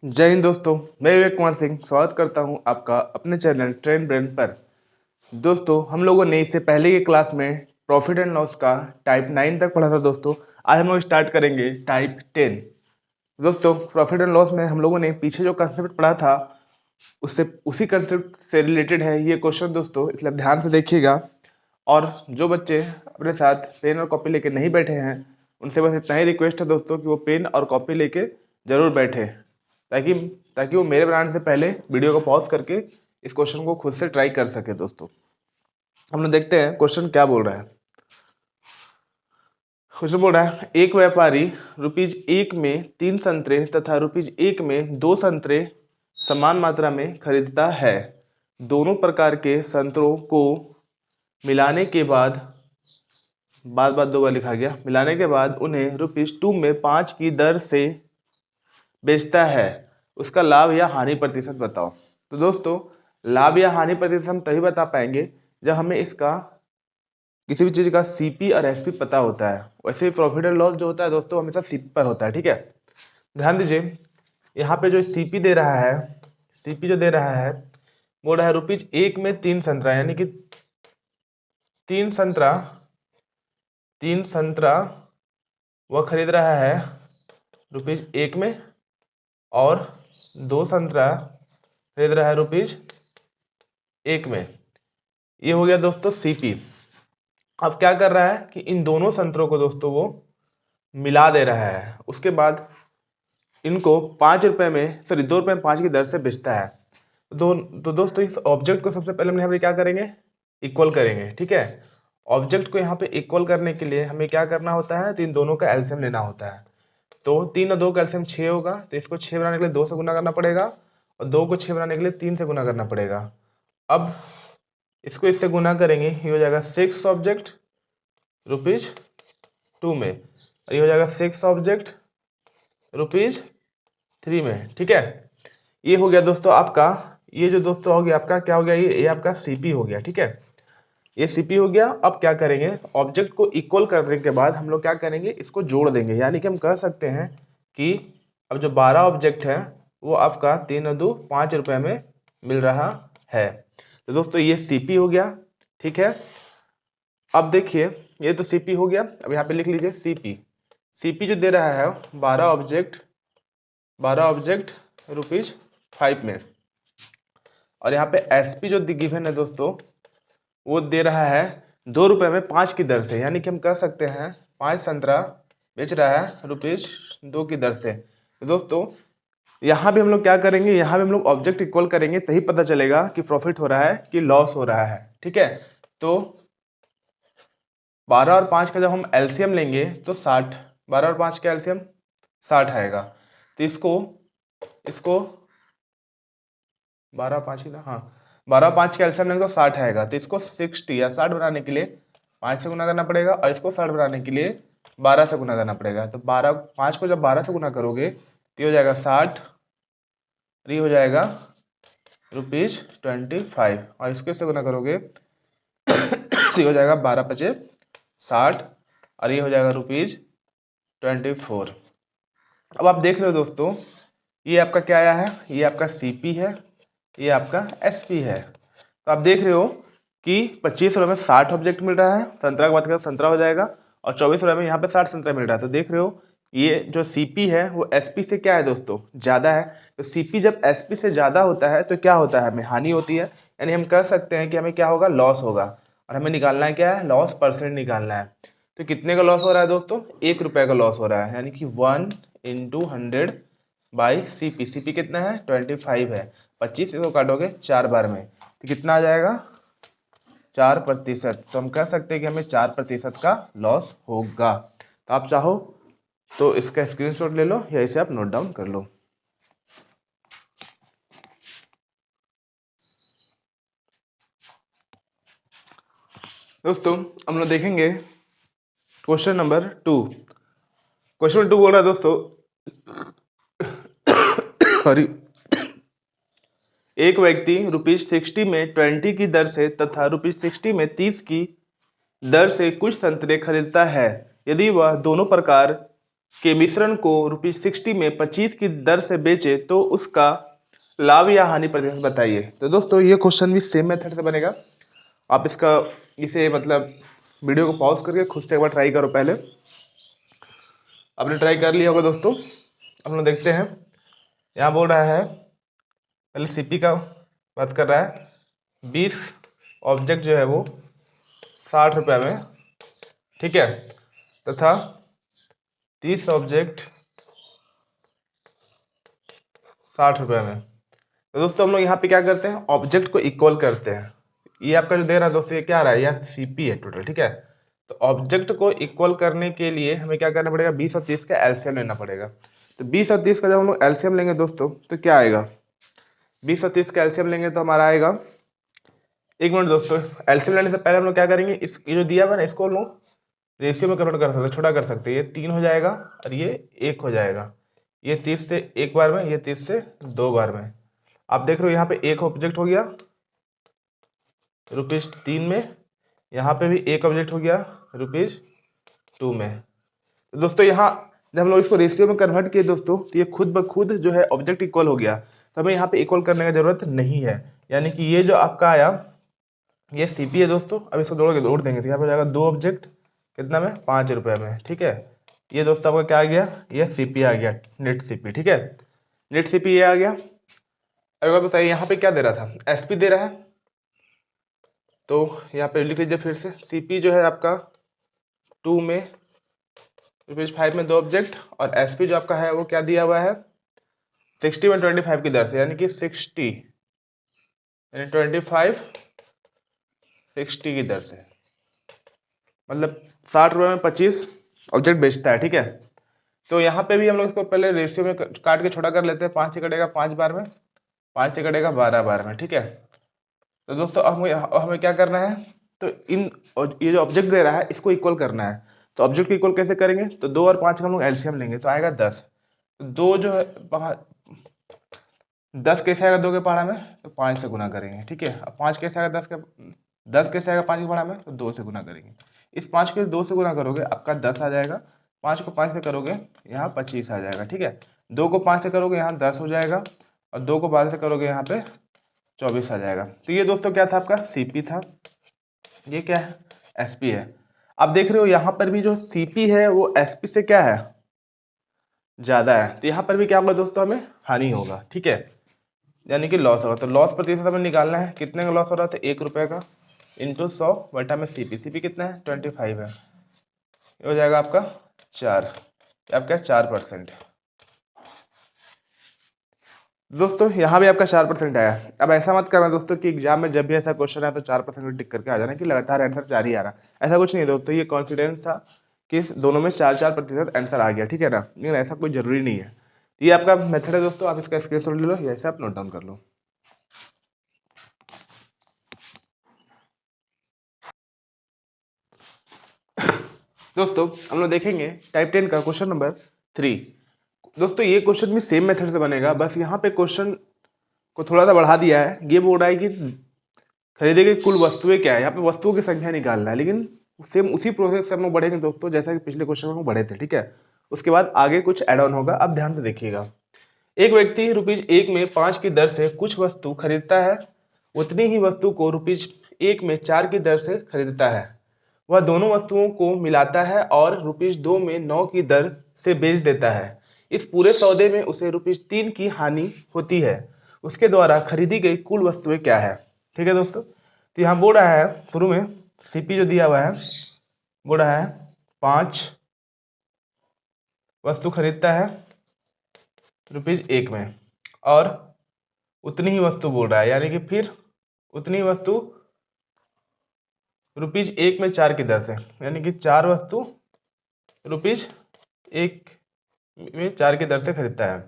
जय हिंद दोस्तों, मैं विवेक कुमार सिंह स्वागत करता हूं आपका अपने चैनल ट्रेंड ब्रेन पर। दोस्तों, हम लोगों ने इससे पहले की क्लास में प्रॉफिट एंड लॉस का टाइप 9 तक पढ़ा था। दोस्तों, आज हम लोग स्टार्ट करेंगे टाइप 10। दोस्तों, प्रॉफिट एंड लॉस में हम लोगों ने पीछे जो कंसेप्ट पढ़ा था उससे उसी कंसेप्ट से रिलेटेड है ये क्वेश्चन दोस्तों, इसलिए ध्यान से देखिएगा। और जो बच्चे अपने साथ पेन और कॉपी लेके नहीं बैठे हैं उनसे बस इतना ही रिक्वेस्ट है दोस्तों कि वो पेन और कॉपी लेके ज़रूर बैठे, ताकि ताकि वो मेरे बनाने से पहले वीडियो को पॉज करके इस क्वेश्चन को खुद से ट्राई कर सके। दोस्तों, हम लोग देखते हैं क्वेश्चन क्या बोल रहा है। क्वेश्चन बोल रहा है, एक व्यापारी ₹1 में 3 संतरे तथा ₹1 में 2 संतरे समान मात्रा में खरीदता है। दोनों प्रकार के संतरों को मिलाने के बाद बात 2 बार लिखा गया, मिलाने के बाद उन्हें ₹2 में 5 की दर से बेचता है। उसका लाभ या हानि प्रतिशत बताओ। तो दोस्तों, लाभ या हानि प्रतिशत हम तभी बता पाएंगे जब हमें इसका किसी भी चीज़ का सीपी और एसपी पता होता है। वैसे ही प्रॉफिट एंड लॉस जो होता है दोस्तों हमेशा सीपी पर होता है। ठीक है, ध्यान दीजिए, यहाँ पे जो सीपी दे रहा है, सीपी जो दे रहा है बोल रहा है ₹1 में 3 संतरा, यानी कि 3 संतरा वह खरीद रहा है ₹1 में, और 2 संतरा खरीद रहा है ₹1 में। ये हो गया दोस्तों सीपी। अब क्या कर रहा है कि इन दोनों संतरों को दोस्तों वो मिला दे रहा है, उसके बाद इनको 5 रुपए में ₹2 में 5 की दर से बेचता है। तो दोस्तों, इस ऑब्जेक्ट को सबसे पहले हम यहाँ पे क्या करेंगे, इक्वल करेंगे। ठीक है, ऑब्जेक्ट को यहाँ पे इक्वल करने के लिए हमें क्या करना होता है, तो इन दोनों का एलसीएम लेना होता है। तो 3 और 2 का एलसीएम 6 होगा, तो इसको 6 बनाने के लिए 2 से गुना करना पड़ेगा, और 2 को 6 बनाने के लिए 3 से गुना करना पड़ेगा। अब इसको इससे गुना करेंगे, ये हो जाएगा 6 ऑब्जेक्ट ₹2 में, और ये हो जाएगा 6 ऑब्जेक्ट ₹3 में। ठीक है, ये हो गया दोस्तों आपका, ये जो दोस्तों हो गया आपका क्या हो गया, ये आपका सीपी हो गया। ठीक है, ये सीपी हो गया। अब क्या करेंगे, ऑब्जेक्ट को इक्वल करने के बाद हम लोग क्या करेंगे, इसको जोड़ देंगे। यानी कि हम कह सकते हैं कि अब जो 12 ऑब्जेक्ट है वो आपका 3 और 2 5 रुपए में मिल रहा है। तो दोस्तों, ये सीपी हो गया। ठीक है, अब देखिए, ये तो सीपी हो गया। अब यहाँ पे लिख लीजिए सीपी। सीपी जो दे रहा है 12 ऑब्जेक्ट ₹5 में, और यहाँ पे एसपी जो गिवन है दोस्तों वो दे रहा है ₹2 में 5 की दर से, यानी कि हम कह सकते हैं 5 संतरा बेच रहा है ₹2 की दर से। तो दोस्तों, यहाँ भी हम लोग क्या करेंगे, यहाँ भी हम लोग ऑब्जेक्ट इक्वल करेंगे, तभी पता चलेगा कि प्रॉफिट हो रहा है कि लॉस हो रहा है। ठीक है, तो 12 और 5 का जब हम एलसीएम लेंगे तो 60, 12 और 5 का एलसीएम 60 आएगा। तो इसको 12 5 ही ना, हाँ, 12 5 का एलसीएम लेंगे तो 60 आएगा। तो इसको 60 या 60 बनाने के लिए 5 से गुना करना पड़ेगा, और इसको 60 बनाने के लिए 12 से गुना करना पड़ेगा। तो 5 को जब 12 से गुना करोगे तो ये हो जाएगा 60, ये हो जाएगा ₹25, और इसको इससे गुना करोगे तो ये हो जाएगा 12 पचे 60, और ये हो जाएगा ₹24। अब आप देख रहे हो दोस्तों, ये आपका क्या आया है, ये आपका सीपी है, ये आपका एसपी है। तो आप देख रहे हो कि 25 रुपये में 60 ऑब्जेक्ट मिल रहा है, संतरा की बात करें संतरा हो जाएगा, और 24 रुपये में यहाँ पे 60 संतरा मिल रहा है। तो देख रहे हो ये जो सीपी है वो एसपी से क्या है दोस्तों, ज़्यादा है। तो सीपी जब एसपी से ज़्यादा होता है तो क्या होता है, हमें हानि होती है, यानी हम कह सकते हैं कि हमें क्या होगा, लॉस होगा। और हमें निकालना है क्या है, लॉस परसेंट निकालना है। तो कितने का लॉस हो रहा है दोस्तों, ₹1 का लॉस हो रहा है, यानी कि 1 × 100 बाई सीपी। सीपी कितना है, 25 है। 25 इसको काटोगे 4 बार में तो कितना आ जाएगा, 4%। तो हम कह सकते हैं कि हमें 4% का लॉस होगा। तो आप चाहो तो इसका स्क्रीनशॉट ले लो या इसे आप नोट डाउन कर लो। दोस्तों, हम लोग देखेंगे क्वेश्चन नंबर 2। क्वेश्चन नंबर 2 बोल रहा है दोस्तों, सॉरी, एक व्यक्ति ₹60 में 20 की दर से तथा ₹60 में 30 की दर से कुछ संतरे खरीदता है। यदि वह दोनों प्रकार के मिश्रण को ₹60 में 25 की दर से बेचे तो उसका लाभ या हानि प्रतिशत बताइए। तो दोस्तों ये क्वेश्चन भी सेम मेथड से बनेगा। आप इसे मतलब वीडियो को पॉज करके खुद से एक बार ट्राई करो। पहले आपने ट्राई कर लिया होगा दोस्तों। हम लोग देखते हैं, यहाँ बोल रहा है पहले सीपी का बात कर रहा है। 20 ऑब्जेक्ट जो है वो 60 रुपये में, ठीक है, तथा 30 ऑब्जेक्ट 60 रुपये में। तो दोस्तों हम लोग यहाँ पे क्या करते हैं, ऑब्जेक्ट को इक्वल करते हैं। ये आपका जो दे रहा है दोस्तों, ये क्या आ रहा है, यार सीपी है टोटल, ठीक है। तो ऑब्जेक्ट को इक्वल करने के लिए हमें क्या करना पड़ेगा, 20 और 30 का एलसीएम लेना पड़ेगा। तो 20 और 30 का जब हम लोग एलसीएम लेंगे दोस्तों तो क्या आएगा, 20 और 30 का एलसीएम लेंगे तो हमारा आएगा, एक मिनट दोस्तों, एलसीएम लेने से पहले हम लोग क्या करेंगे, इस ये जो दिया हुआ ना इसको हम लोग रेशियो में कन्वर्ट कर सकते हैं, छोटा कर सकते हैं। ये 3 हो जाएगा और ये 1 हो जाएगा। ये 30 से 1 बार में, ये 30 से 2 बार में। आप देख रहे हो यहाँ पे एक ऑब्जेक्ट हो गया ₹3 में, यहाँ पे भी एक ऑब्जेक्ट हो गया ₹2 में। तो दोस्तों यहाँ जब हम लोग इसको रेशियो में कन्वर्ट किए दोस्तों तो ये खुद ब खुद जो है ऑब्जेक्ट इक्वल हो गया। तो हमें यहाँ पे इक्वल करने का जरूरत नहीं है, यानी कि ये जो आपका आया ये सीपी है दोस्तों। अब इसको जोड़ देंगे तो यहाँ पे हो जाएगा 2 ऑब्जेक्ट कितना में, 5 रुपये में, ठीक है। ये दोस्तों आपका क्या आ गया, ये सीपी आ गया, नेट सीपी, ठीक है, नेट सीपी ये आ गया। अब बताइए यहाँ पे क्या दे रहा था, एसपी दे रहा है। तो यहाँ पे लिख लीजिए फिर से, सीपी जो है आपका 2 में ₹5 में 2 ऑब्जेक्ट, और एसपी जो आपका है वो क्या दिया हुआ है, 60 में 25 की दर से, यानी कि 60 यानी 25 60 की दर से, मतलब 60 रुपये में 25 ऑब्जेक्ट बेचता है, ठीक है। तो यहाँ पे भी हम लोग इसको पहले रेशियो में काट के छोटा कर लेते हैं। 5 से कटेगा 5 बार में, 5 से कटेगा 12 बार में, ठीक है। तो दोस्तों हमें क्या करना है, तो ये जो ऑब्जेक्ट दे रहा है इसको इक्वल करना है। तो ऑब्जेक्ट को इक्वल कैसे करेंगे, तो 2 और 5 का हम लोग एलसीएम लेंगे तो आएगा 10। तो 2 जो है 10 कैसे आएगा 2 के पहाड़ा में, तो 5 से गुना करेंगे, ठीक है। अब 5 कैसे आएगा 10 कैसे आएगा 5 के पहाड़ा में, तो 2 से गुना करेंगे। इस 5 को 2 से गुना करोगे आपका 10 आ जाएगा, 5 को 5 से करोगे यहाँ 25 आ जाएगा, ठीक है। 2 को 5 से करोगे यहाँ 10 हो जाएगा, और 2 को 12 से करोगे यहाँ पे 24 आ जाएगा। तो ये दोस्तों क्या था, आपका सीपी था, ये क्या है, एसपी है। आप देख रहे हो यहाँ पर भी जो सीपी है वो एसपी से क्या है, ज़्यादा है। तो यहाँ पर भी क्या होगा दोस्तों, हमें हानि होगा, ठीक है, यानी कि लॉस होगा। तो लॉस प्रतिशत हमें निकालना है, कितने का लॉस हो रहा था, 1 रुपये का, इंटू 100 बटा में सीपी, सीपी कितना है 25 है, ये हो जाएगा आपका 4, आपका 4%। दोस्तों यहाँ भी आपका 4% आया। अब ऐसा मत करना दोस्तों कि एग्जाम में जब भी ऐसा क्वेश्चन आया तो 4% टिक करके आ जाना कि लगातार आंसर 4 ही आ रहा, ऐसा कुछ नहीं है दोस्तों। ये कॉन्फिडेंस था कि दोनों में 4% आंसर आ गया, ठीक है ना, लेकिन ऐसा कोई जरूरी नहीं है। ये आपका मेथड है दोस्तों, आप इसका स्क्रीनशॉट ले लो, ऐसे आप नोट डाउन कर लो। दोस्तों हम लोग देखेंगे टाइप 10 का क्वेश्चन नंबर 3। दोस्तों ये क्वेश्चन भी सेम मेथड से बनेगा, बस यहाँ पे क्वेश्चन को थोड़ा सा बढ़ा दिया है। ये बोल रहा है कि खरीदे गई कुल वस्तुएं क्या है, यहाँ पे वस्तुओं की संख्या निकालना है, लेकिन सेम उसी प्रोसेस से हम लोग बढ़ेंगे दोस्तों जैसा कि पिछले क्वेश्चन में हम बढ़े थे, ठीक है। उसके बाद आगे कुछ एड ऑन होगा, अब ध्यान से देखिएगा। एक व्यक्ति ₹1 में 5 की दर से कुछ वस्तु खरीदता है, उतनी ही वस्तु को ₹1 में 4 की दर से खरीदता है। वह दोनों वस्तुओं को मिलाता है और ₹2 में 9 की दर से बेच देता है। इस पूरे सौदे में उसे ₹3 की हानि होती है। उसके द्वारा खरीदी गई कुल वस्तुएं क्या है, ठीक है दोस्तों। तो यहाँ बोल रहा है शुरू में सीपी जो दिया हुआ है, बोल रहा है 5 वस्तु खरीदता है ₹1 में, और उतनी ही वस्तु बोल रहा है, यानी कि फिर उतनी ही वस्तु ₹1 में 4 की दर से, यानी कि 4 वस्तु ₹1 में 4 की दर से खरीदता है,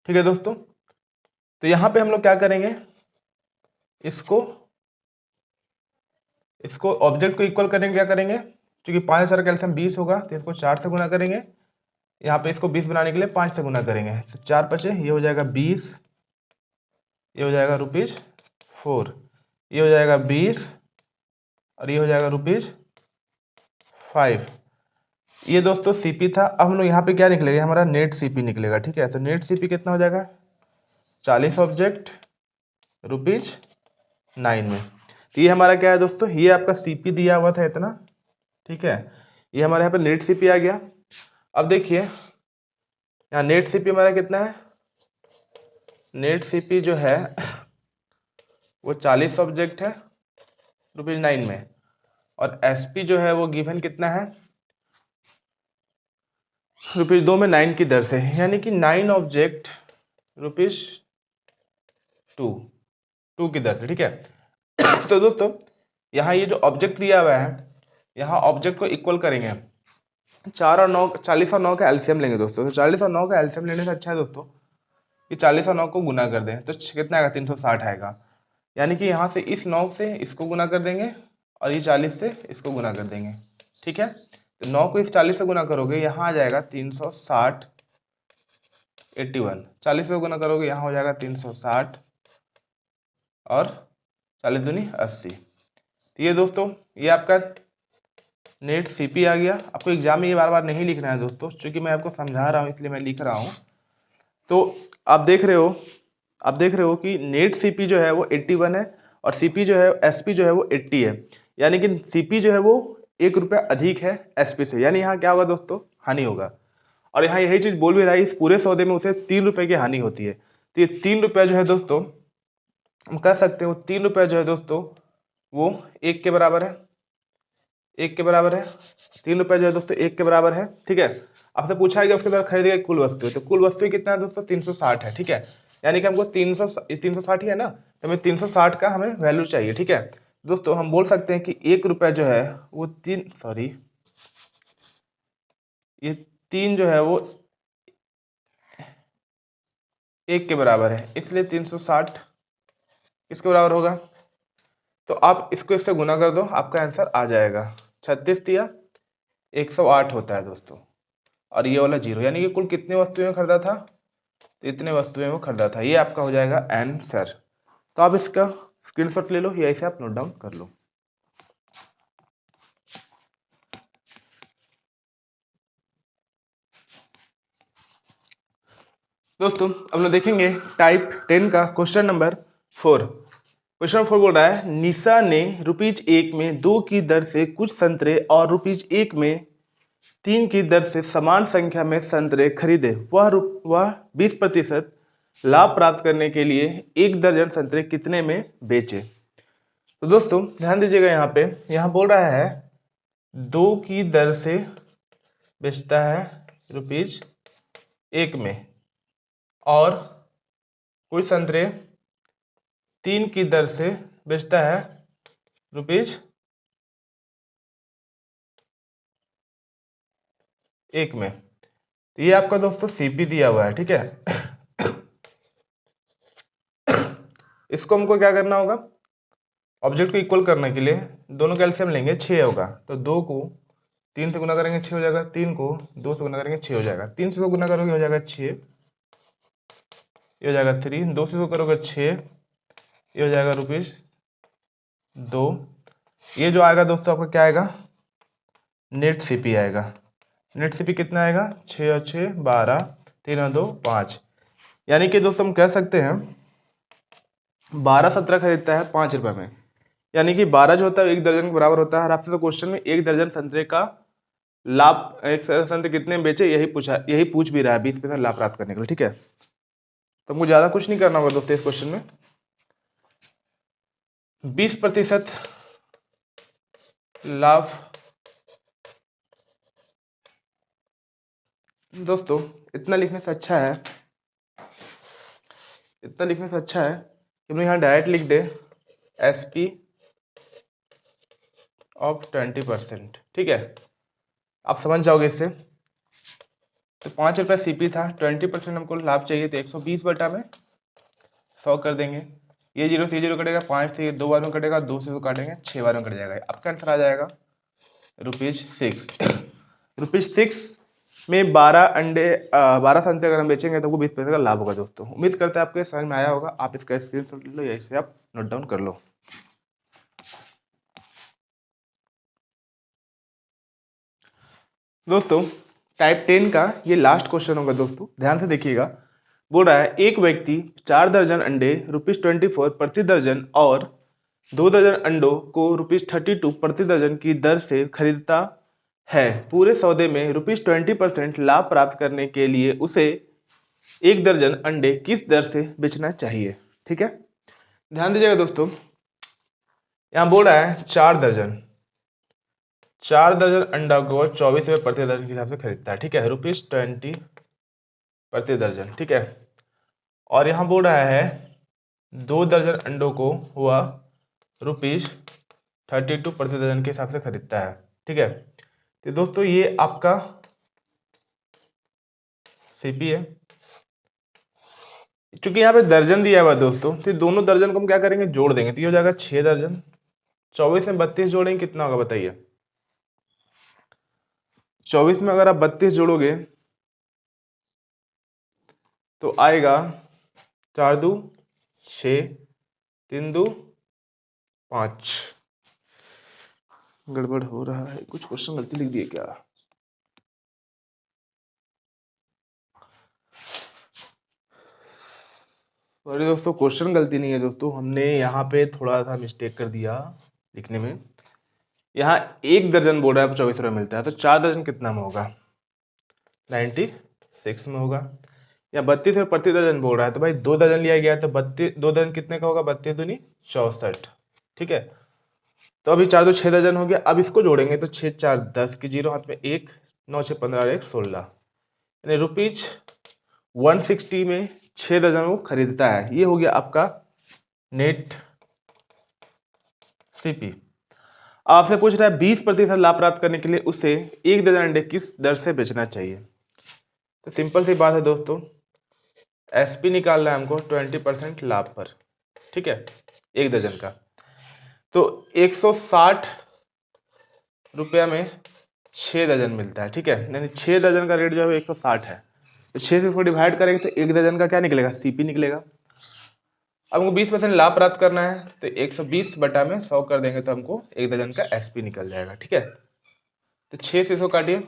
ठीक है दोस्तों। तो यहाँ पे हम लोग क्या करेंगे, इसको ऑब्जेक्ट को इक्वल करेंगे, क्या करेंगे, क्योंकि 5 4 का एलसीएम 20 होगा तो इसको 4 से गुना करेंगे। यहाँ पे इसको 20 बनाने के लिए 5 से गुना करेंगे, तो 4 5 ये हो जाएगा 20, ये हो जाएगा ₹4, ये हो जाएगा 20, और ये हो जाएगा ₹5। ये दोस्तों सीपी था। अब हम लोग यहाँ पे क्या निकलेगा, हमारा नेट सीपी निकलेगा। ठीक है, तो नेट सीपी कितना हो जाएगा, 40 ऑब्जेक्ट ₹9 में। तो ये हमारा क्या है दोस्तों, ये आपका सीपी दिया हुआ था इतना। ठीक है, ये हमारे यहाँ पे नेट सीपी आ गया। अब देखिए यहाँ नेट सीपी हमारा कितना है, नेट सीपी जो है वो 40 ऑब्जेक्ट है ₹9 में, और एसपी जो है वो गिवन कितना है, ₹2 में 9 की दर से, यानी कि 9 ऑब्जेक्ट ₹2 की दर से। ठीक है, तो दोस्तों यहाँ ये जो ऑब्जेक्ट दिया हुआ है, यहाँ ऑब्जेक्ट को इक्वल करेंगे, 4 और 9, 40 और 9 का एलसीएम लेंगे दोस्तों। तो 40 और 9 का एलसीएम लेने से अच्छा है दोस्तों कि 40 और 9 को गुना कर दें, तो कितना आएगा, 360 आएगा। यानी कि यहाँ से इस 9 से इसको गुना कर देंगे, और ये 40 से इसको गुना कर देंगे। ठीक है, तो 9 को इस 40 से गुना करोगे, यहाँ आ जाएगा 360 81, 40 से गुना करोगे यहाँ हो जाएगा 360, और 40 दूनी 80। तो ये दोस्तों ये आपका नेट सीपी आ गया। आपको एग्जाम में ये बार बार नहीं लिखना है दोस्तों, क्योंकि मैं आपको समझा रहा हूँ इसलिए मैं लिख रहा हूँ। तो आप देख रहे हो कि नेट सीपी जो है वो 81 है, और सीपी जो है एसपी जो है वो 80 है। यानी कि सीपी जो है वो ₹1 अधिक है एसपी से, यानी यहाँ क्या होगा दोस्तों, हानि होगा। और यहाँ यही चीज़ बोल भी रहा है, इस पूरे सौदे में उसे ₹3 की हानि होती है। तो ये ₹3 जो है दोस्तों, हम कह सकते हैं वो ₹3 जो है दोस्तों वो 1 के बराबर है, 1 के बराबर है। ₹3 जो है दोस्तों 1 के बराबर है। ठीक है, आपसे पूछा गया उसके द्वारा खरीदी गई कुल वस्तु, तो कुल वस्तु कितना है दोस्तों, 360 है। ठीक है, यानी कि हमको 360 ही है ना, तो हमें 360 का हमें वैल्यू चाहिए। ठीक है दोस्तों, हम बोल सकते हैं कि ₹1 जो है वो ये 3 जो है वो 1 के बराबर है, इसलिए 360 किसके बराबर होगा, तो आप इसको इससे गुना कर दो, आपका आंसर आ जाएगा। 36 दिया 108 होता है दोस्तों, और ये वाला 0, यानी कि कुल कितनी वस्तुएं में खरीदा था, तो इतने वस्तुएं में खरीदा था। ये आपका हो जाएगा आंसर। तो आप इसका स्क्रीनशॉट ले लो या इसे आप नोट डाउन कर लो। दोस्तों अब लोग देखेंगे टाइप 10 का क्वेश्चन नंबर 4। क्वेश्चन नंबर 4 बोल रहा है, निशा ने ₹1 में 2 की दर से कुछ संतरे और ₹1 में 3 की दर से समान संख्या में संतरे खरीदे। वह 20% लाभ प्राप्त करने के लिए 1 दर्जन संतरे कितने में बेचे। तो दोस्तों ध्यान दीजिएगा, यहाँ बोल रहा है 2 की दर से बेचता है ₹1 में, और कोई संतरे 3 की दर से बेचता है ₹1 में। तो ये आपका दोस्तों सीपी दिया हुआ है। ठीक है, इसको हमको क्या करना होगा, ऑब्जेक्ट को इक्वल करने के लिए दोनों का एलसीएम लेंगे, 6 होगा। तो 2 को 3 से गुना करेंगे 6 हो जाएगा, 3 को 2 से गुना करेंगे 6 हो जाएगा, 3 से तो गुना करोगे हो जाएगा 6, ये हो जाएगा 3, 2 से तो करोगे 6, ये हो जाएगा ₹2। ये जो आएगा दोस्तों आपका क्या आएगा, नेट सीपी आएगा। नेट सीपी कितना आएगा, 6 और 6 12, 3 और 2 5, यानी कि दोस्तों हम कह सकते हैं 12 संतरा खरीदता है ₹5 में, यानी कि 12 जो होता है 1 दर्जन के बराबर होता है। और आपसे तो क्वेश्चन में 1 दर्जन संतरे का लाभ, एक संतरे कितने में बेचे यही पूछ भी रहा है, 20% लाभ प्राप्त करने के लिए। ठीक है, तो हमको ज़्यादा कुछ नहीं करना होगा दोस्तों इस क्वेश्चन में। 20% लाभ दोस्तों, इतना लिखने से अच्छा है कि हम यहाँ डायरेक्ट लिख दे एसपी ऑफ 20%। ठीक है, आप समझ जाओगे इससे। तो ₹5 सीपी था, 20% हमको लाभ चाहिए, तो 120 बटा में 100 कर देंगे। ये 0 से 0 कटेगा, 5 से ये 2 बार में कटेगा, 2 से 2 काटेंगे 6 बार में कट जाएगा। आपका आंसर आ जाएगा ₹6। ₹6 में 12 संतरे अगर हम बेचेंगे तो वो 20% का लाभ होगा। दोस्तों उम्मीद करते हैं आपको समझ में आया होगा। आप इसका स्क्रीनशॉट ले लो या इसे आप नोट डाउन कर लो। दोस्तों टाइप 10 का ये लास्ट क्वेश्चन होगा दोस्तों, ध्यान से देखिएगा। बोल रहा है एक व्यक्ति 4 दर्जन अंडे ₹24 प्रति दर्जन और 2 दर्जन अंडों को ₹32 प्रति दर्जन की दर से खरीदता है। पूरे सौदे में ₹20 लाभ प्राप्त करने के लिए उसे 1 दर्जन अंडे किस दर से बेचना चाहिए। ठीक है, ध्यान दीजिएगा दोस्तों। यहाँ बोल रहा है 4 दर्जन अंडा को 24 रुपये प्रति दर्जन के हिसाब से खरीदता है। ठीक है, ₹20 प्रति दर्जन। ठीक है, और यहाँ बोल रहा है 2 दर्जन अंडों को हुआ ₹32 प्रति दर्जन के हिसाब से खरीदता है। ठीक है, तो दोस्तों ये आपका सीपी है। चूंकि यहाँ पे दर्जन दिया हुआ है दोस्तों, तो दोनों दर्जन को हम क्या करेंगे, जोड़ देंगे, तो ये हो जाएगा 6 दर्जन। 24 में 32 जोड़ेंगे कितना होगा बताइए। 24 में अगर आप 32 जोड़ोगे तो आएगा 4 2 6, 3 2 5। गड़बड़ हो रहा है, कुछ क्वेश्चन गलती लिख दिए क्या। सॉरी दोस्तों, क्वेश्चन गलती नहीं है दोस्तों, हमने यहाँ पे थोड़ा सा मिस्टेक कर दिया लिखने में। यहाँ 1 दर्जन बोल रहा है 24 रुपये मिलता है, तो 4 दर्जन कितना में होगा, 96 में होगा। या 32 रुपये प्रति दर्जन बोल रहा है, तो भाई 2 दर्जन लिया गया है, तो 2 दर्जन कितने का होगा, 32 दूनी 64। ठीक है, तो अभी 4 2 6 दर्जन हो गया। अब इसको जोड़ेंगे तो 6 4 10 की 0 हाथ में 1, 9 6 15 1 16, यानी ₹160 में 6 दर्जन वो खरीदता है। ये हो गया आपका नेट सीपी। आपसे पूछ रहा है 20% लाभ प्राप्त करने के लिए उसे 1 दर्जन अंडे किस दर से बेचना चाहिए। तो सिंपल सी बात है दोस्तों, एसपी निकालना है हमको 20% लाभ पर। ठीक है, 1 दर्जन का, तो 160 रुपया में 6 दर्जन मिलता है। ठीक है, यानी 6 दर्जन का रेट जो है 160 है, तो 6 से इसको डिवाइड करेंगे तो 1 दर्जन का क्या निकलेगा, सीपी निकलेगा। अब हमको 20% लाभ प्राप्त करना है, तो 120 बटा में 100 कर देंगे तो हमको 1 दर्जन का एसपी निकल जाएगा। ठीक है, तो 6 से इसको काटिए,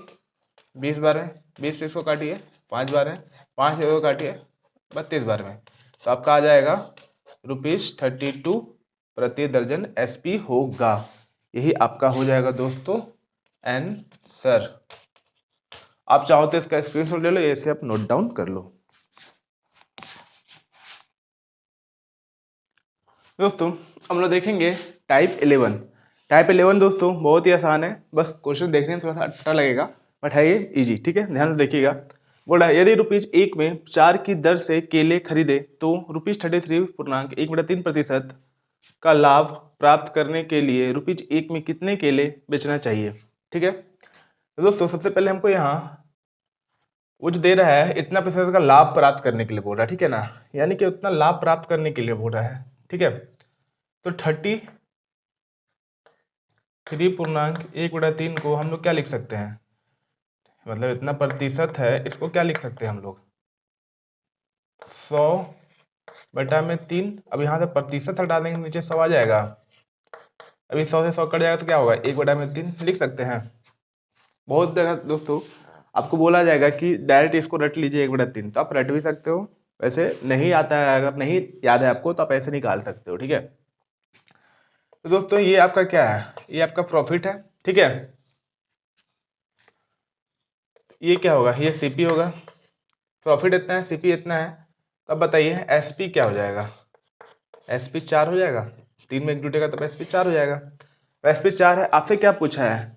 20 बार में, 20 से इसको काटिए 5 बार में, 5 से इसको काटिए 32 बार में, तो आपका आ जाएगा ₹32 प्रति दर्जन एसपी होगा। यही आपका हो जाएगा दोस्तों आंसर। आप चाहो तो इसका स्क्रीनशॉट ले लो, ऐसे आप नोट डाउन कर लो। दोस्तों हम लोग देखेंगे टाइप 11। टाइप 11 दोस्तों बहुत ही आसान है, बस क्वेश्चन देखने में थोड़ा सा अट्टा लगेगा, बट है ये इजी। ठीक है, ध्यान से देखिएगा। बोल रहा है यदि ₹1 में 4 की दर से केले खरीदे तो ₹33.1/3% का लाभ प्राप्त करने के लिए ₹1 में कितने केले बेचना चाहिए। ठीक है, तो दोस्तों सबसे पहले हमको यहाँ वो जो दे रहा है इतना प्रतिशत का लाभ प्राप्त करने के लिए बोल रहा है। ठीक है ना, यानी कि उतना लाभ प्राप्त करने के लिए बोल रहा है। ठीक है, तो 33.1/3 को हम लोग क्या लिख सकते हैं, मतलब इतना प्रतिशत है, इसको क्या लिख सकते हैं हम लोग, 100/3। अब यहाँ से प्रतिशत हटा देंगे, नीचे 100 आ जाएगा। अभी 100 से 100 कट जाएगा तो क्या होगा, 1/3 लिख सकते हैं। बहुत जगह दोस्तों आपको बोला जाएगा कि डायरेक्ट इसको रट लीजिए 1/3, तो आप रट भी सकते हो, वैसे नहीं आता है, अगर नहीं याद है आपको तो आप ऐसे निकाल सकते हो। ठीक है, तो दोस्तों ये आपका क्या है, ये आपका प्रॉफिट है। ठीक है, ये क्या होगा, ये सीपी होगा। प्रॉफिट इतना है, सीपी इतना है, तो अब बताइए एसपी क्या हो जाएगा, एसपी 4 हो जाएगा। 3 में 1 जुटेगा तब एसपी 4 हो जाएगा। तो एसपी 4 है। आपसे क्या पूछा है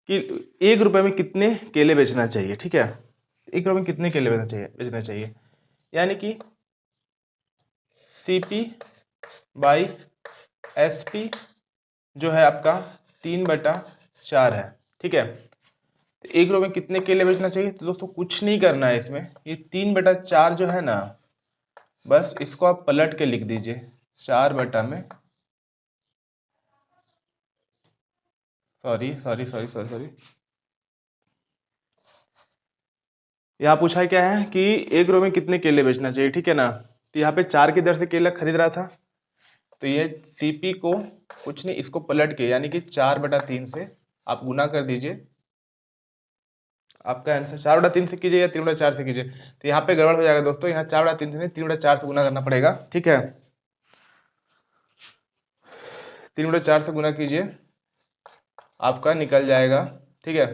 कि 1 रुपये में कितने केले बेचना चाहिए। ठीक है, 1 रुपये में कितने केले बेचना चाहिए, यानी कि सीपी बाई एसपी जो है आपका 3/4 है। ठीक है, तो 1 रुपये में कितने केले बेचना चाहिए, तो दोस्तों कुछ नहीं करना है इसमें, ये 3/4 जो है ना, बस इसको आप पलट के लिख दीजिए 4 बटा में, sorry sorry sorry sorry sorry, यहाँ पूछा क्या है कि 1 रुपये में कितने केले बेचना चाहिए। ठीक है ना, तो यहाँ पे 4 की दर से केला खरीद रहा था, तो ये सीपी को कुछ नहीं, इसको पलट के यानी कि 4/3 से आप गुना कर दीजिए, आपका आंसर 4/3 से कीजिए या 3/4 से कीजिए, तो यहाँ पे गड़बड़ हो जाएगा दोस्तों। यहाँ 4/3 से नहीं 3/4 से गुना करना पड़ेगा, ठीक है। 3/4 से गुना कीजिए, आपका निकल जाएगा, ठीक है।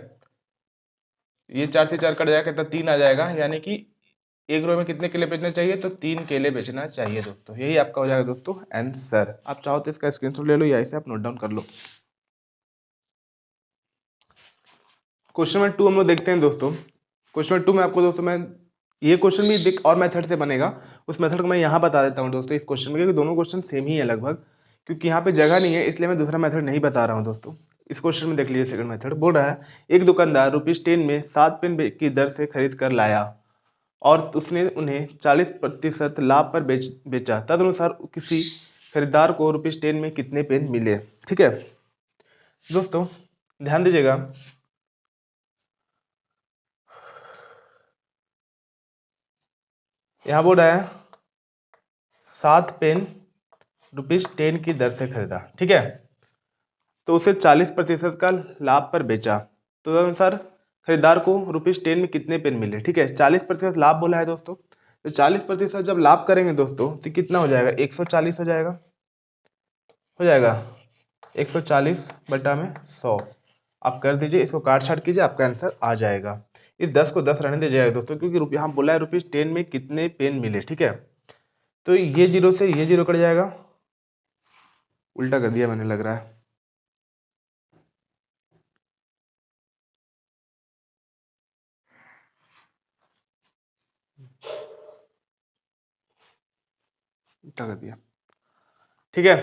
ये 4 से 4 कट जाएगा तो 3 आ जाएगा, यानी कि एक रो में कितने केले बेचने चाहिए, तो 3 केले बेचना चाहिए दोस्तों। यही आपका हो जाएगा दोस्तों आंसर। आप चाहो तो इसका स्क्रीनशॉट ले लो या इसे आप नोट डाउन कर लो। क्वेश्चन नंबर 2 हम लोग देखते हैं दोस्तों। क्वेश्चन नंबर 2 में आपको दोस्तों मैं ये क्वेश्चन भी देख और मेथड से बनेगा, उस मेथड को मैं यहाँ बता देता हूँ दोस्तों इस क्वेश्चन में, क्योंकि दोनों क्वेश्चन सेम ही है लगभग, क्योंकि यहाँ पे जगह नहीं है इसलिए मैं दूसरा मेथड नहीं बता रहा हूँ दोस्तों। इस क्वेश्चन में देख लीजिए सेकंड मेथड बोल रहा है, एक दुकानदार ₹10 में 7 पेन की दर से खरीद कर लाया और उसने उन्हें 40% लाभ पर बेचा। तदनुसार किसी खरीदार को ₹10 में कितने पेन मिले, ठीक है दोस्तों। ध्यान दीजिएगा, यहाँ बोल रहा है 7 पेन ₹10 की दर से खरीदा, ठीक है, तो उसे 40% का लाभ पर बेचा। तो तदनुसार खरीदार को ₹10 में कितने पेन मिले, ठीक है। 40% लाभ बोला है दोस्तों, तो 40% जब लाभ करेंगे दोस्तों तो कितना हो जाएगा, 140 हो जाएगा, 140 बटा में 100। आप कर दीजिए, इसको काट छाट कीजिए, आपका आंसर आ जाएगा। इस 10 को 10 रहने दीजिएगा दोस्तों, क्योंकि यहाँ बोला है ₹10 में कितने पेन मिले, ठीक है। तो ये जीरो से ये जीरो कट जाएगा, उल्टा कर दिया मैंने लग रहा है। उल्टा कर दिया, ठीक है।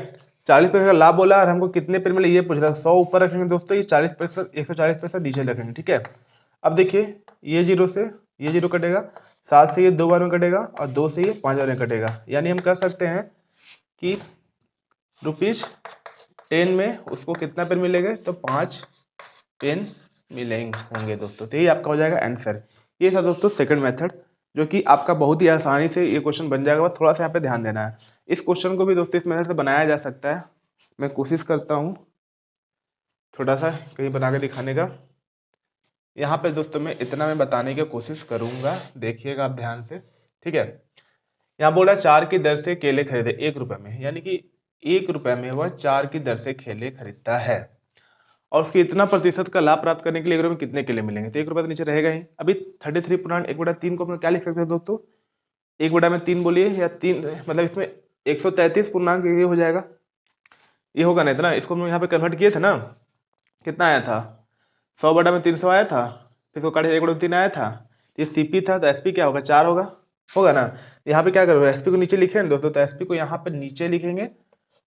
40% का लाभ बोला और हमको कितने पेन मिले ये पूछ रहा है। 100 ऊपर रखेंगे दोस्तों, ये 40%, 140% नीचे रखेंगे, ठीक है। अब देखिए ये जीरो से ये जीरो कटेगा, 7 से ये 2 बार में कटेगा और 2 से ये 5 बार में कटेगा, यानी हम कह सकते हैं कि ₹10 में उसको कितना पेन मिलेंगे, तो 5 पेन मिलेंगे होंगे दोस्तों। तो ये आपका हो जाएगा आंसर। ये था दोस्तों सेकंड मेथड, जो कि आपका बहुत ही आसानी से ये क्वेश्चन बन जाएगा, बस थोड़ा सा यहाँ पे ध्यान देना है। इस क्वेश्चन को भी दोस्तों इस मेथड से बनाया जा सकता है, मैं कोशिश करता हूँ थोड़ा सा कहीं बना के दिखाने का। यहाँ पे दोस्तों मैं इतना मैं बताने की कोशिश करूँगा, देखिएगा आप ध्यान से, ठीक है। यहाँ बोला 4 की दर से केले खरीदे 1 रुपये में, यानी कि 1 रुपये में वह 4 की दर से केले खरीदता है और उसके इतना प्रतिशत का लाभ प्राप्त करने के लिए 1 रुपये में कितने केले मिलेंगे, तो 1 रुपये तो नीचे रहेगा ही। अभी 33/1/3 को अपन क्या लिख सकते हैं दोस्तों, 1/3 बोलिए या 3, मतलब इसमें 133 पूर्णांक ये हो जाएगा, ये होगा नहीं था ना, इसको हम यहाँ पे कन्वर्ट किए थे ना, कितना आया था, 100/300 आया था, फिर इसको काटे 1/3 आया था, ये सीपी था, तो एसपी क्या होगा, 4 होगा ना। यहाँ पे क्या करोगे, एसपी को नीचे लिखे ना दोस्तों, तो एसपी को यहाँ पे नीचे लिखेंगे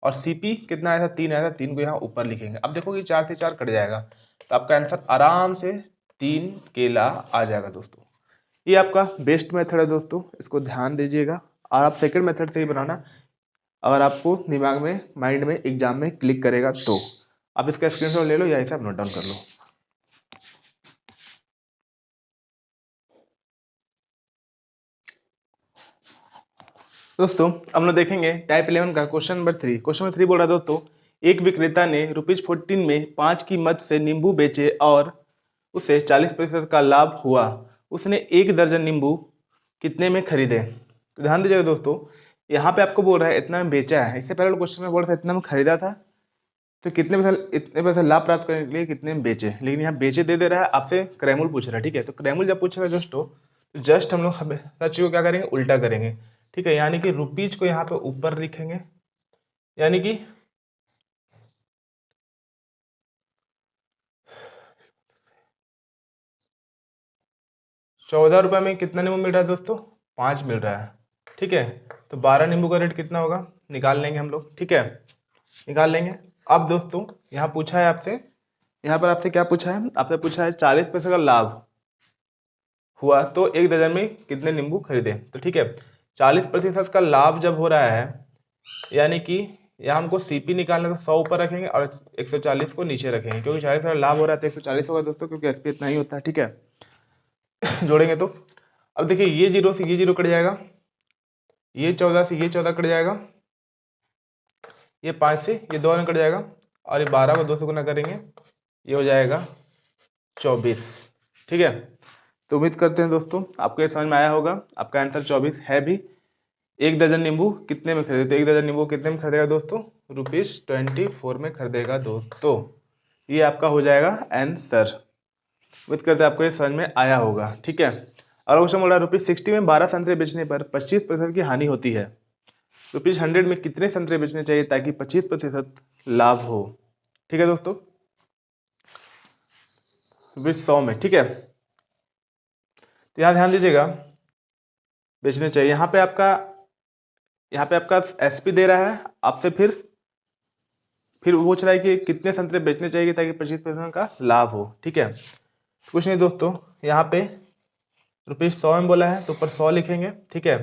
और सीपी कितना आया था, 3 आया था, 3 को यहाँ ऊपर लिखेंगे। अब देखो कि 4 से 4 कट जाएगा, तो आपका आंसर आराम से 3 केला आ जाएगा दोस्तों। ये आपका बेस्ट मेथड है दोस्तों, इसको ध्यान दीजिएगा और आप सेकंड मेथड से ही बनाना, अगर आपको दिमाग में माइंड में एग्जाम में क्लिक करेगा तो। आप इसका स्क्रीनशॉट ले लो या इसे आप नोट डाउन कर लो। दोस्तों हम लोग देखेंगे टाइप 11 का क्वेश्चन नंबर 3। क्वेश्चन नंबर 3 बोल रहा है दोस्तों, एक विक्रेता ने ₹14 में 5 की मद से नींबू बेचे और उसे 40% का लाभ हुआ। उसने 1 दर्जन नींबू कितने में खरीदे। तो ध्यान दीजिएगा दोस्तों, यहाँ पे आपको बोल रहा है इतना में बेचा है, इससे पहले क्वेश्चन में बोल रहा था इतना में खरीदा था, तो कितने पैसा, इतने पैसा लाभ प्राप्त करने के लिए कितने में बेचे, लेकिन यहाँ बेचे दे रहा है, आपसे क्रैमुल पूछ रहा है, ठीक है। तो क्रैमुल जब पूछेगा दोस्तों, तो जस्ट हम लोग सच को क्या करेंगे, उल्टा करेंगे, ठीक है। यानी कि रुपीज को यहाँ पे ऊपर लिखेंगे, यानी कि 14 रुपये में कितना नींबू मिल रहा है दोस्तों, 5 मिल रहा है, ठीक है। तो 12 नींबू का रेट कितना होगा, निकाल लेंगे हम लोग, ठीक है, निकाल लेंगे। अब दोस्तों यहाँ पूछा है आपसे, यहाँ पर आपसे क्या पूछा है, आपसे पूछा है 40 पैसे का लाभ हुआ तो 1 दर्जन में कितने नींबू खरीदे। तो ठीक है, 40% का लाभ जब हो रहा है, यानी कि यहाँ हमको सीपी निकालना, तो 100 ऊपर रखेंगे और 140 को नीचे रखेंगे, क्योंकि 40 का लाभ हो रहा है तो 140 होगा दोस्तों, क्योंकि एसपी इतना ही होता है, ठीक है। जोड़ेंगे तो अब देखिए ये जीरो से ये जीरो कट जाएगा, ये 14 से ये 14 कट जाएगा, ये 5 से ये 2 कट जाएगा और ये 12 को 2 से गुना करेंगे, ये हो जाएगा 24, ठीक है। तो उम्मीद करते हैं दोस्तों आपको ये समझ में आया होगा। आपका आंसर 24 है भी। 1 दर्जन नींबू कितने में खरीदे? तो 1 दर्जन नींबू कितने में खरीदेगा दोस्तों? ₹24 में खरीदेगा दोस्तों। ये आपका हो जाएगा आंसर। उम्मीद करते हैं आपको ये समझ में आया होगा। ठीक है, और क्वेश्चन बोल रहा है ₹60 में 12 संतरे बेचने पर 25% की हानि होती है। ₹100 में कितने संतरे बेचने चाहिए ताकि 25% लाभ हो? ठीक है दोस्तों, ₹100 में। ठीक है, तो यहाँ ध्यान दीजिएगा, बेचने चाहिए। यहाँ पे आपका एसपी दे रहा है आपसे, फिर वो पूछ रहा है कि कितने संतरे बेचने चाहिए ताकि 25% का लाभ हो। ठीक है, कुछ नहीं दोस्तों, यहाँ पे ₹100 में बोला है तो ऊपर 100 लिखेंगे। ठीक है,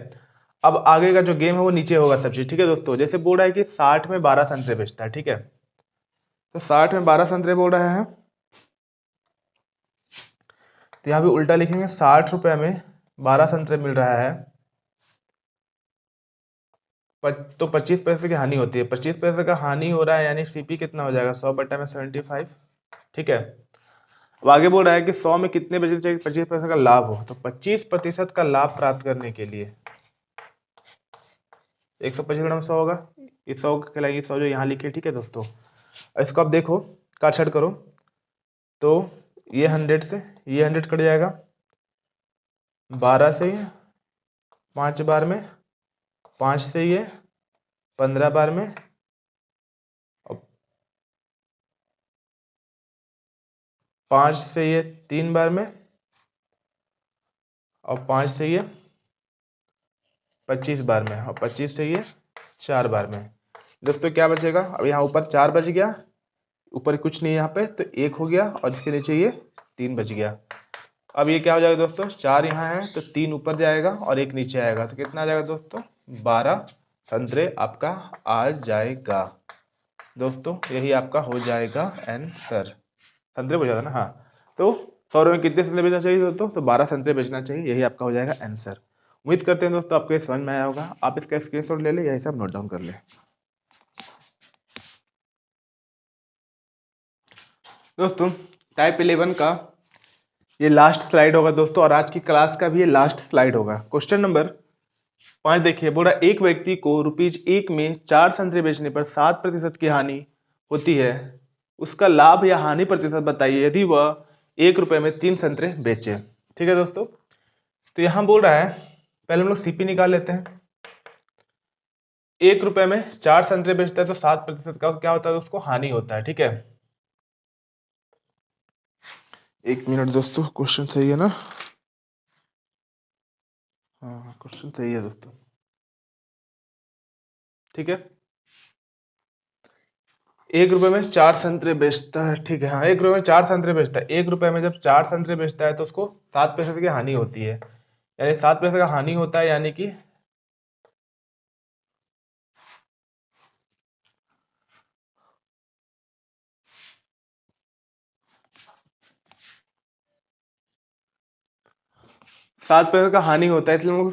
अब आगे का जो गेम है वो नीचे होगा सब चीज। ठीक है दोस्तों, जैसे बोल रहा है कि 60 में 12 संतरे बेचता है। ठीक है, तो 60 में 12 संतरे बोल रहा है, तो यहाँ भी उल्टा लिखेंगे। 60 रुपये में 12 संतरे मिल रहा है, तो 25 पैसे की हानि होती है। 25 पैसे का हानि हो रहा है, यानी सीपी कितना हो जाएगा? 100/75। ठीक है, अब आगे बोल रहा है कि 100 में कितने बेचने चाहिए 25% का लाभ हो। तो 25% का लाभ प्राप्त करने के लिए 125 गुणा 100 होगा, इस 100 कहलाएगी 100 जो यहाँ लिखे। ठीक है दोस्तों, इसको आप देखो, काट छाट करो तो ये 100 से ये 100 कट जाएगा, 12 से ये 5 बार में, 5 से ये 15 बार में, और 5 से ये 3 बार में, और 5 से ये 25 बार में, और 25 से ये 4 बार में। दोस्तों क्या बचेगा? अब यहाँ ऊपर 4 बच गया, ऊपर कुछ नहीं यहाँ पे, तो 1 हो गया, और इसके नीचे ये 3 बच गया। अब ये क्या हो जाएगा दोस्तों? 4 यहाँ है तो 3 ऊपर जाएगा और 1 नीचे आएगा, तो कितना आ जाएगा दोस्तों? 12 संतरे आपका आ जाएगा। दोस्तों यही आपका हो जाएगा आंसर। संतरे बोल जाता ना, हाँ। तो 100 रुपये में कितने संतरे बेचना चाहिए दोस्तों? तो 12 संतरे बेचना चाहिए, यही आपका हो जाएगा आंसर। उम्मीद करते हैं दोस्तों आपको ये समझ में आया होगा। आप इसका स्क्रीनशॉट ले लें या हिसाब नोट डाउन कर लें। दोस्तों टाइप 11 का ये लास्ट स्लाइड होगा दोस्तों, और आज की क्लास का भी ये लास्ट स्लाइड होगा। क्वेश्चन नंबर 5 देखिए, बोला एक व्यक्ति को ₹1 में 4 संतरे बेचने पर 7% की हानि होती है, उसका लाभ या हानि प्रतिशत बताइए यदि वह ₹1 में 3 संतरे बेचे। ठीक है दोस्तों, तो यहाँ बोल रहा है, पहले हम लोग सीपी निकाल लेते हैं। ₹1 में 4 संतरे बेचता है तो 7% का क्या होता है? उसको हानि होता है। ठीक है, 1 मिनट दोस्तों, क्वेश्चन सही है ना? हाँ क्वेश्चन सही है दोस्तों। ठीक है, ₹1 में 4 संतरे बेचता है। ठीक है, हाँ, ₹1 में 4 संतरे बेचता है। ₹1 में जब 4 संतरे बेचता है तो उसको 7% की हानि होती है, यानी 7% का हानि होता है, यानी कि 7% का हानि होता है। इसलिए हम लोग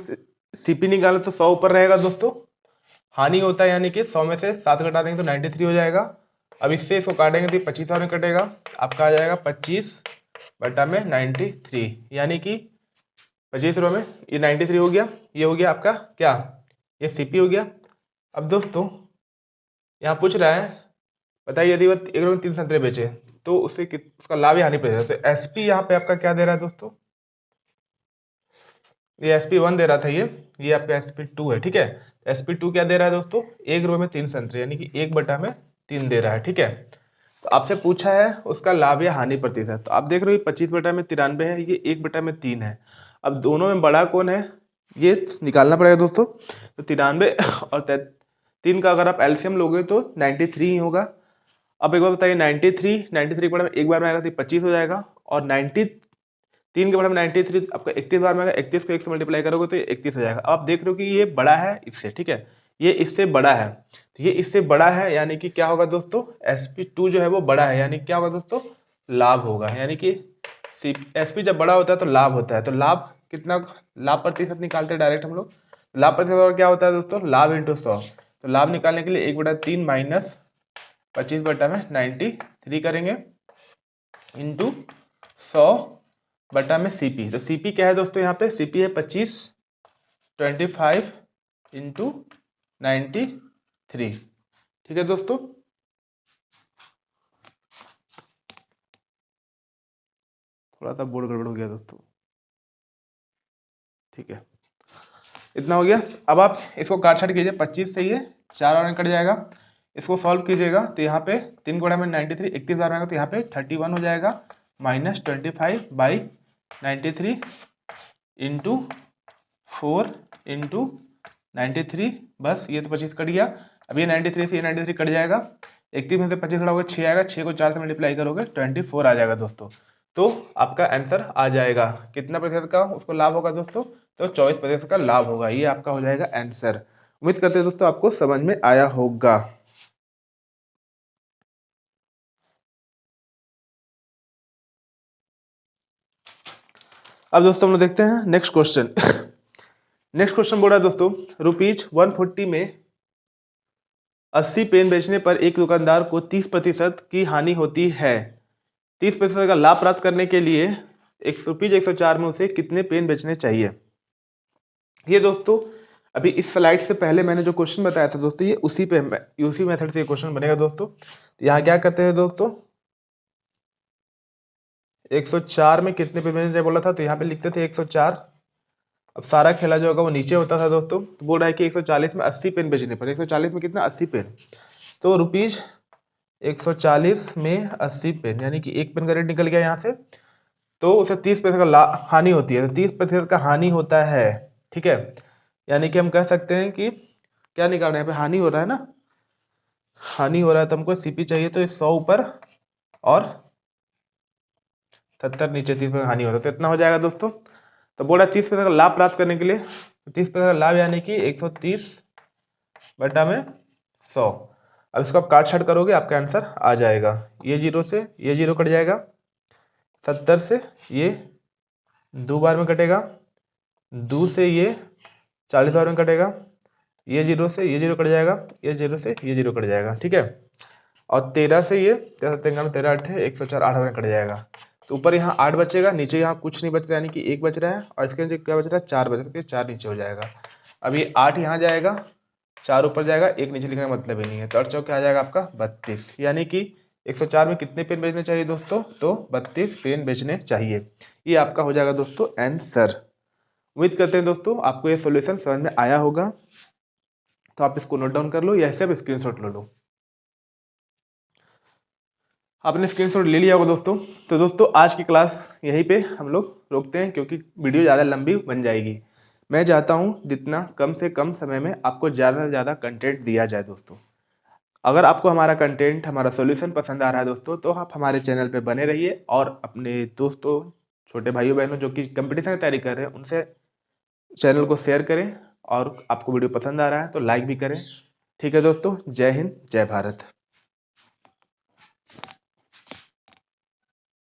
सीपी निकाले तो 100 ऊपर रहेगा दोस्तों, हानि होता है, यानी कि 100 में से 7 घटा देंगे तो 93 हो जाएगा। अब इससे इसको काटेंगे तो 25 में कटेगा, आपका आ जाएगा 25/93, यानी कि ₹25 में ये 93 हो गया। ये हो गया आपका क्या? ये सीपी हो गया। अब दोस्तों यहाँ पूछ रहा है, बताइए यदि वह ₹1 में 3 संतरे बेचे तो उसका लाभ या हानि प्रतिशत। तो एसपी यहाँ पे आपका क्या दे रहा है दोस्तों? ये SP1 दे रहा था, ये आपका SP2 है। ठीक है, SP2 क्या दे रहा है दोस्तों? ₹1 में 3 संतरे, यानी कि 1/3 दे रहा है। ठीक है, तो आपसे पूछा है उसका लाभ या हानि प्रतिशत। तो आप देख रहे हो 25/93 है, ये 1/3 है। अब दोनों में बड़ा कौन है ये निकालना पड़ेगा दोस्तों। तो 93 और 3 का अगर आप एलसीएम लोगे तो 93 ही होगा। अब एक बार बताइए, 93 के बारे में एक बार में आएगा तो 25 हो जाएगा, और 3 के बराबर 93 आपका 31 बार में आएगा। 31 को 1 से मल्टीप्लाई करोगे तो 31 हो जाएगा। अब आप देख रहे हो कि ये बड़ा है इससे। ठीक है, ये इससे बड़ा है, तो ये इससे बड़ा है, यानी कि क्या होगा दोस्तों? SP2 जो है वो बड़ा है, यानी क्या होगा दोस्तों? लाभ होगा। यानी कि SP जब बड़ा होता है तो लाभ होता है। तो लाभ कितना? लाभ प्रतिशत निकालते हैं डायरेक्ट हम लोग। लाभ प्रतिशत क्या होता है दोस्तों? लाभ इंटू 100। तो लाभ निकालने के लिए 1/3 माइनस 25/93 करेंगे, इंटू 100 बटा में CP। तो CP क्या है दोस्तों, यहाँ पे CP है 25, 25 इंटू 93। ठीक है दोस्तों, थोड़ा सा बोर्ड गड़बड़ हो गया दोस्तों। ठीक है, इतना हो गया। अब आप इसको काट छाट कीजिए, 25 से ये 4 और कट जाएगा। इसको सॉल्व कीजिएगा तो यहाँ पे 3 गुणा में 93, 31 बार आएगा तो यहाँ पे 31 हो जाएगा, माइनस 25 बाई 93 इंटू 4 इंटू 93। बस ये तो 25 कट गया। अब ये 93 से ये 93 कट जाएगा, 31 में से 25 कटा होगा 6 आएगा, 6 को 4 से मल्टीप्लाई करोगे 24 आ जाएगा दोस्तों। तो आपका आंसर आ जाएगा। कितना प्रतिशत का उसको लाभ होगा दोस्तों, तो 24% का लाभ होगा। ये आपका हो जाएगा आंसर। उम्मीद करते हैं दोस्तों आपको समझ में आया होगा। अब दोस्तों हम लोग देखते हैं नेक्स्ट क्वेश्चन। नेक्स्ट क्वेश्चन बोल रहा है दोस्तों, ₹140 में 80 पेन बेचने पर एक दुकानदार को 30% की हानि होती है। 30% का लाभ प्राप्त करने के लिए ₹104 में उसे कितने पेन बेचने चाहिए। ये दोस्तों अभी इस स्लाइड से पहले मैंने जो क्वेश्चन बताया था दोस्तों, ये उसी मेथड से क्वेश्चन बनेगा दोस्तों। तो यहाँ क्या करते हैं दोस्तों, 104 में कितने पेन बेचने बोला था, तो यहाँ पे लिखते थे 104। अब सारा खेला जो होगा वो नीचे होता था दोस्तों। तो बोल रहा है कि 140 में 80 पेन बेचने पर, 140 में कितना 80 पेन, तो रुपीज 140 में 80 पेन, यानी कि एक पेन का रेट निकल गया यहाँ से। तो उसे 30% का हानि होती है, तो 30% का हानि होता है। ठीक है, यानी कि हम कह सकते हैं कि क्या निकालना है, यहाँ पे हानि हो रहा है ना, हानि हो रहा है तो हमको CP चाहिए। तो 100 ऊपर और 70 नीचे, 30% हानि होता है, तो इतना हो जाएगा दोस्तों। तो बोला 30% का लाभ प्राप्त करने के लिए, 30% का लाभ यानी कि 130 बटा में 100। अब इसको आप काट छाट करोगे आपका आंसर आ जाएगा। ये जीरो से ये जीरो कट जाएगा, 70 से ये 2 बार में कटेगा, 2 से ये 40 बार में कटेगा, ये जीरो से ये जीरो कट जाएगा, ये जीरो से ये जीरो कट जाएगा। ठीक है, और 13 से ये 13 13 8 104 8 बार में कट जाएगा। तो ऊपर यहाँ 8 बचेगा, नीचे यहाँ कुछ नहीं बच रहा है, यानी कि 1 बच रहा है, और इसके नीचे क्या बच रहा है, 4 बच रहा है, 4 नीचे हो जाएगा। अब ये 8 यहाँ जाएगा, 4 ऊपर जाएगा, 1 नीचे लिखने का मतलब ही नहीं है। तो 8 चौक क्या आ जाएगा आपका 32, यानी कि 104 में कितने पेन बेचने चाहिए दोस्तों, तो 32 पेन बेचने चाहिए। ये आपका हो जाएगा दोस्तों आंसर। उम्मीद करते हैं दोस्तों आपको ये सॉल्यूशन समझ में आया होगा। तो आप इसको नोट डाउन कर लो या ऐसे आप स्क्रीनशॉट ले लो। आपने स्क्रीनशॉट ले लिया होगा दोस्तों। तो दोस्तों आज की क्लास यहीं पे हम लोग रोकते हैं, क्योंकि वीडियो ज़्यादा लंबी बन जाएगी। मैं चाहता हूँ जितना कम से कम समय में आपको ज़्यादा से ज़्यादा कंटेंट दिया जाए दोस्तों। अगर आपको हमारा कंटेंट, हमारा सॉल्यूशन पसंद आ रहा है दोस्तों, तो आप हमारे चैनल पे बने रहिए और अपने दोस्तों, छोटे भाइयों बहनों जो कि कंपटीशन की तैयारी कर रहे हैं, उनसे चैनल को शेयर करें। और आपको वीडियो पसंद आ रहा है तो लाइक भी करें। ठीक है दोस्तों, जय हिंद, जय भारत।